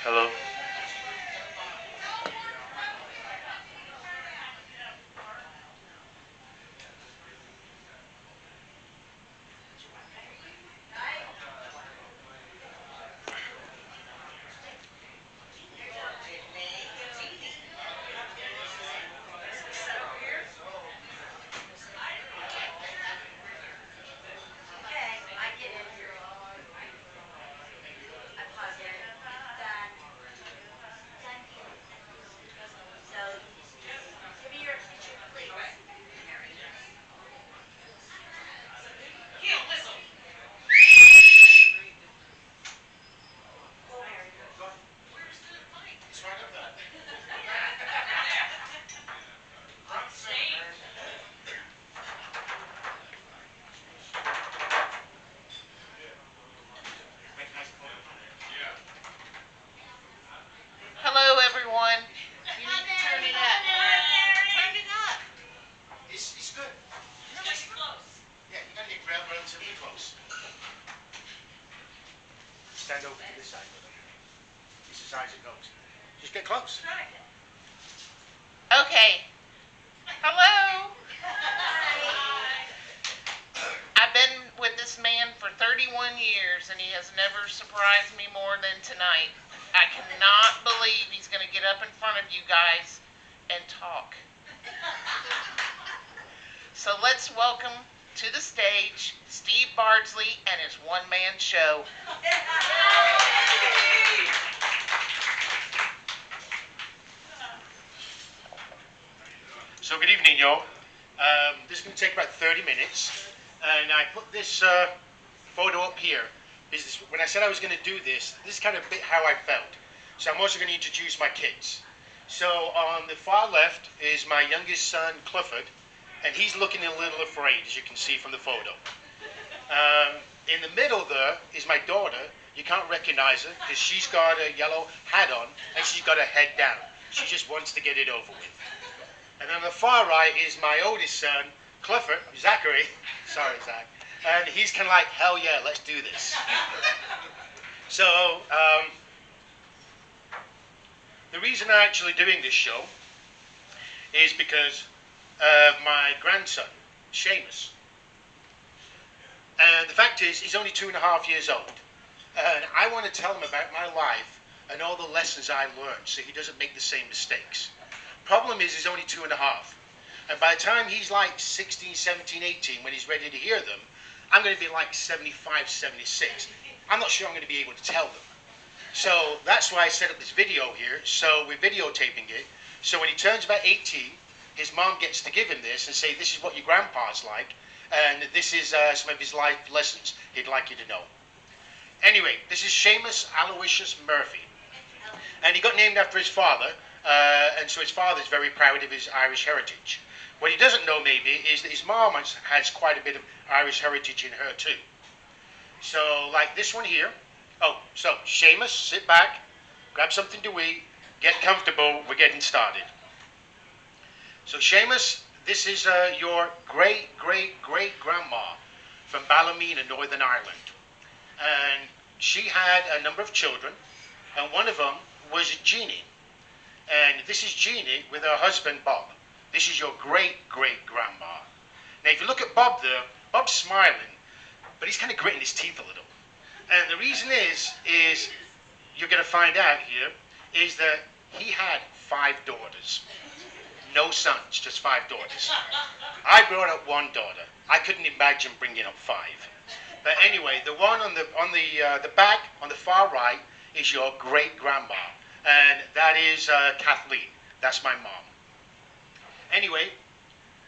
Hello. Hello, everyone. You need to turn it up. Turn it up. It's good. Yeah, you gotta get relatively close. Stand over to this side. This is as high as it goes. Just get close. Okay. Hello. I've been with this man for 31 years, and he has never surprised me more than tonight. I cannot believe he's going to get up in front of you guys and talk. So let's welcome to the stage Steve Bardsley and his one-man show. So good evening, y'all. This is going to take about 30 minutes, and I put this photo up here. When I said I was going to do this, this is kind of a bit how I felt. So I'm also going to introduce my kids. So on the far left is my youngest son, Clifford, and he's looking a little afraid, as you can see from the photo. In the middle there is my daughter. You can't recognize her because she's got a yellow hat on and she's got her head down. She just wants to get it over with. And on the far right is my oldest son, Clifford, Zachary. Sorry, Zach. And he's kind of like, hell yeah, let's do this. So, the reason I'm actually doing this show is because of my grandson, Seamus. And the fact is, he's only 2.5 years old. And I want to tell him about my life and all the lessons I learned so he doesn't make the same mistakes. Problem is, he's only 2.5. And by the time he's like 16, 17, 18, when he's ready to hear them, I'm going to be like 75, 76. I'm not sure I'm going to be able to tell them. So that's why I set up this video here. So we're videotaping it. So when he turns about 18, his mom gets to give him this and say, this is what your grandpa's like. And this is some of his life lessons he'd like you to know. Anyway, this is Seamus Aloysius Murphy. And he got named after his father. And so his father's very proud of his Irish heritage. What he doesn't know maybe is that his mom has quite a bit of Irish heritage in her too. So like this one here. Oh, so Seamus, sit back, grab something to eat, get comfortable, we're getting started. So Seamus, this is your great-great-great-grandma from Ballymena, Northern Ireland. And she had a number of children, and one of them was Jeannie. And this is Jeannie with her husband, Bob. This is your great-great-grandma. Now, if you look at Bob there, Bob's smiling, but he's kind of gritting his teeth a little. And the reason is you're going to find out here, is that he had 5 daughters. No sons, just 5 daughters. I brought up 1 daughter. I couldn't imagine bringing up 5. But anyway, the one on the back, on the far right, is your great-grandma. And that is Kathleen. That's my mom. Anyway,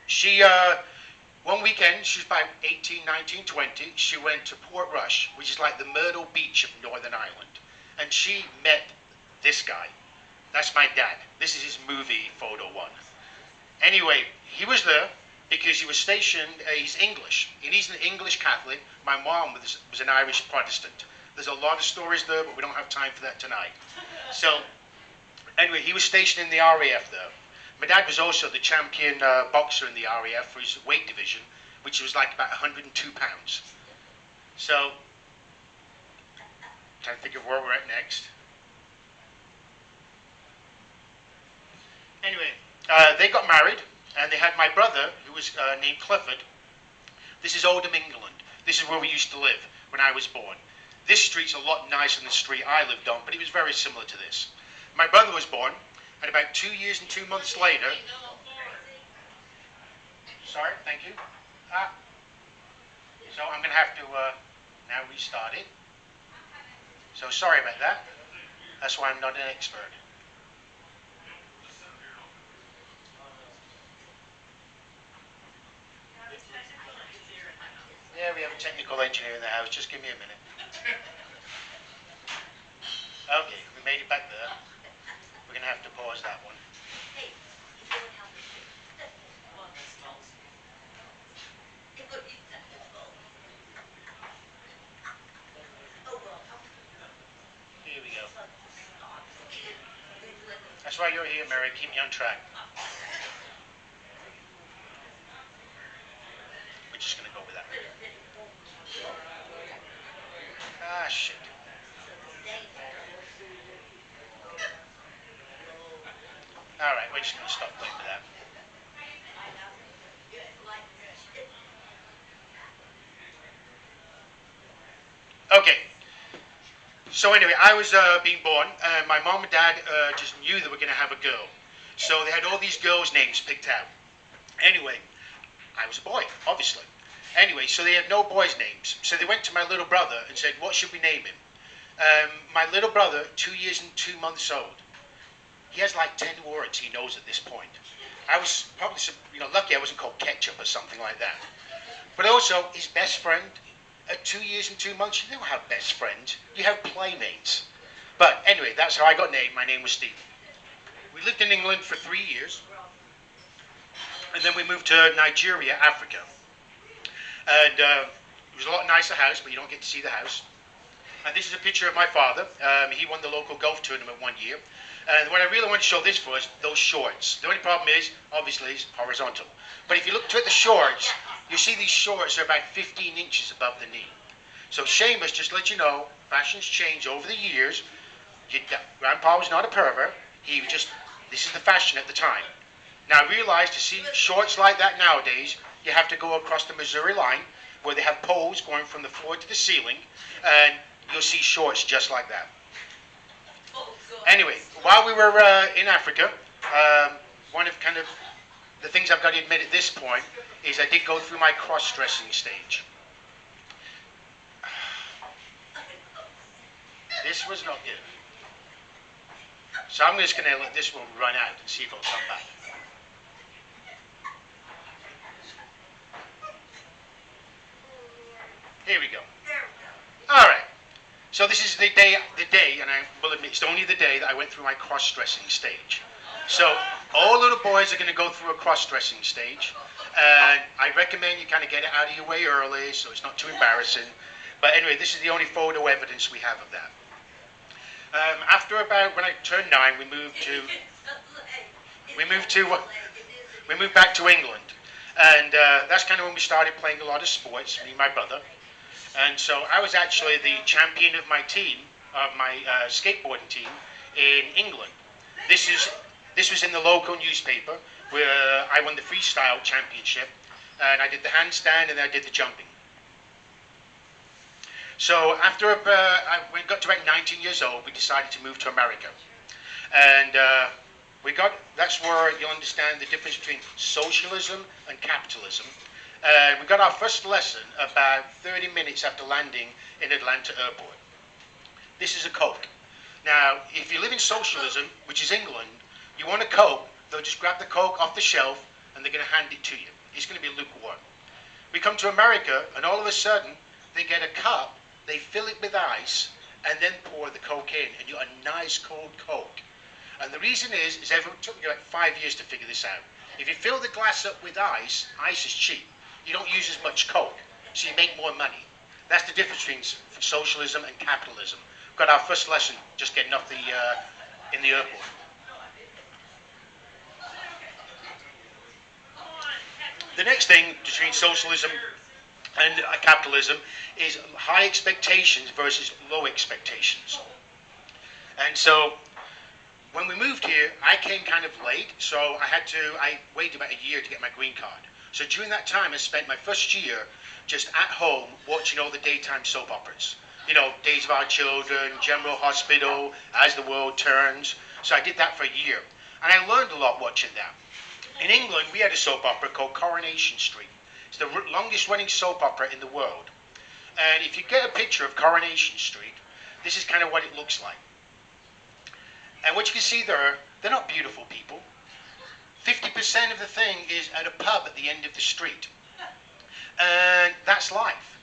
she, one weekend, she was about 18, 19, 20, she went to Portrush, which is like the Myrtle Beach of Northern Ireland. And she met this guy. That's my dad. This is his movie photo one. Anyway, he was there because he was stationed, he's English. And he's an English Catholic. My mom was an Irish Protestant. There's a lot of stories there, but we don't have time for that tonight. So, anyway, he was stationed in the RAF there. My dad was also the champion boxer in the RAF for his weight division, which was like about 102 pounds. So, trying to think of where we're at next. Anyway, they got married, and they had my brother, who was named Clifford. This is Oldham, England. This is where we used to live when I was born. This street's a lot nicer than the street I lived on, but it was very similar to this. My brother was born, and about 2 years and 2 months later... Sorry, thank you. So I'm going to have to now restart it. So sorry about that. That's why I'm not an expert. Yeah, we have a technical engineer in the house. Just give me a minute. Okay, we made it back there. We're going to have to pause that one. Here we go. That's why you're here, Mary. Keep me on track. We're just going to go with that. Ah, shit. All right, we're just going to stop playing with that. Okay. So anyway, I was being born, and my mom and dad just knew they were going to have a girl. So they had all these girls' names picked out. Anyway, I was a boy, obviously. Anyway, so they had no boys' names. So they went to my little brother and said, what should we name him? My little brother, 2 years and 2 months old, he has like 10 words he knows at this point. I was probably lucky I wasn't called Ketchup or something like that. But also, his best friend, at 2 years and 2 months, you don't have best friends. You have playmates. But anyway, that's how I got named. My name was Stephen. We lived in England for 3 years. And then we moved to Nigeria, Africa. And it was a lot nicer house, but you don't get to see the house. And this is a picture of my father. He won the local golf tournament one year. And what I really want to show this for is those shorts. The only problem is, obviously, it's horizontal. But if you look at the shorts, you see these shorts are about 15 inches above the knee. So Seamus, just to let you know, fashions change over the years. Grandpa was not a pervert. He was just, this is the fashion at the time. Now I realize to see shorts like that nowadays, you have to go across the Missouri line, where they have poles going from the floor to the ceiling, and you'll see shorts just like that. Anyway, while we were in Africa, one of the things I've got to admit at this point is I did go through my cross-dressing stage. This was not good. So I'm just going to let this one run out and see if it'll come back. Here we go. All right. So this is the day, and I will admit it's only the day that I went through my cross-dressing stage. So all little boys are going to go through a cross-dressing stage, and I recommend you kind of get it out of your way early so it's not too embarrassing. But anyway, this is the only photo evidence we have of that. After about, when I turned 9, we moved back to England, and that's kind of when we started playing a lot of sports, me and my brother. And so I was actually the champion of my team, of my skateboarding team in England. This was in the local newspaper, where I won the freestyle championship, and I did the handstand and I did the jumping. So after we got to about 19 years old, we decided to move to America. And that's where you'll understand the difference between socialism and capitalism. We got our first lesson about 30 minutes after landing in Atlanta Airport. This is a Coke. Now, if you live in socialism, which is England, you want a Coke, they'll just grab the Coke off the shelf and they're going to hand it to you. It's going to be lukewarm. We come to America and all of a sudden they get a cup, they fill it with ice, and then pour the Coke in, and you get a nice cold Coke. And the reason is it took me like 5 years to figure this out. If you fill the glass up with ice is cheap. You don't use as much Coke, so you make more money. That's the difference between socialism and capitalism. We've got our first lesson just getting off in the airport. The next thing between socialism and capitalism is high expectations versus low expectations. And so when we moved here, I came kind of late, so I waited about a year to get my green card. So during that time, I spent my first year just at home watching all the daytime soap operas. You know, Days of Our Children, General Hospital, As the World Turns. So I did that for a year. And I learned a lot watching that. In England, we had a soap opera called Coronation Street. It's the longest running soap opera in the world. And if you get a picture of Coronation Street, this is kind of what it looks like. And what you can see there, they're not beautiful people. 50% of the thing is at a pub at the end of the street. And that's life.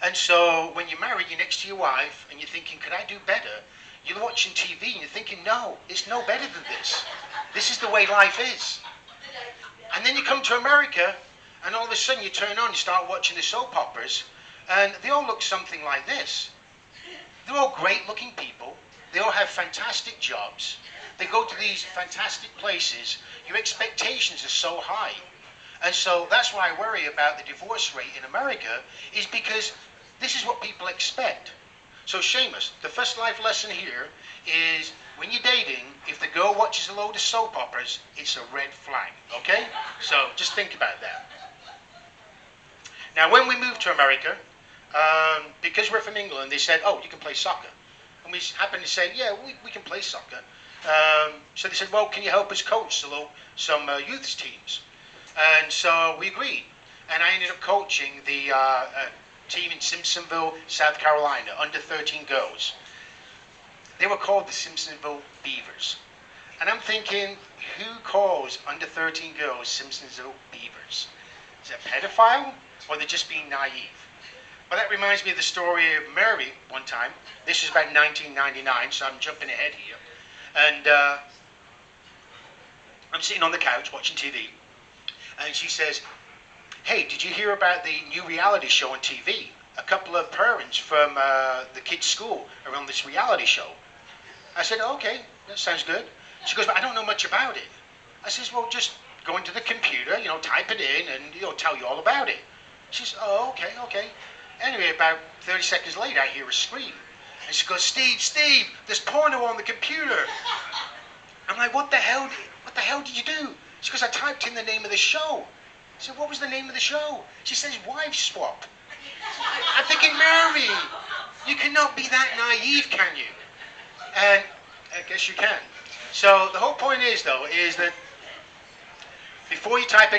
And so when you're married, you're next to your wife, and you're thinking, could I do better? You're watching TV, and you're thinking, no, it's no better than this. This is the way life is. And then you come to America, and all of a sudden you turn on, you start watching the soap operas, and they all look something like this. They're all great-looking people. They all have fantastic jobs. They go to these fantastic places. Your expectations are so high. And so that's why I worry about the divorce rate in America, is because this is what people expect. So Seamus, the first life lesson here is when you're dating, if the girl watches a load of soap operas, it's a red flag, okay? So just think about that. Now when we moved to America, because we're from England, they said, oh, you can play soccer. And we happened to say, yeah, we can play soccer. So they said, well, can you help us coach some youth teams? And so we agreed. And I ended up coaching the team in Simpsonville, South Carolina, under 13 girls. They were called the Simpsonville Beavers. And I'm thinking, who calls under 13 girls Simpsonville Beavers? Is it a pedophile, or they're just being naive? Well, that reminds me of the story of Mary one time. This was about 1999, so I'm jumping ahead here. And I'm sitting on the couch watching TV, and she says, hey, did you hear about the new reality show on TV? A couple of parents from the kids' school are on this reality show. I said, okay, that sounds good. She goes, but I don't know much about it. I says, well, just go into the computer, type it in, and it'll tell you all about it. She says, oh, okay. Anyway, about 30 seconds later, I hear a scream. And she goes, Steve, there's porno on the computer. I'm like, what the hell did you do? She goes, I typed in the name of the show. I said, what was the name of the show? She says, Wife Swap. I'm thinking, Mary, you cannot be that naive, can you? And I guess you can. So the whole point is, though, is that before you type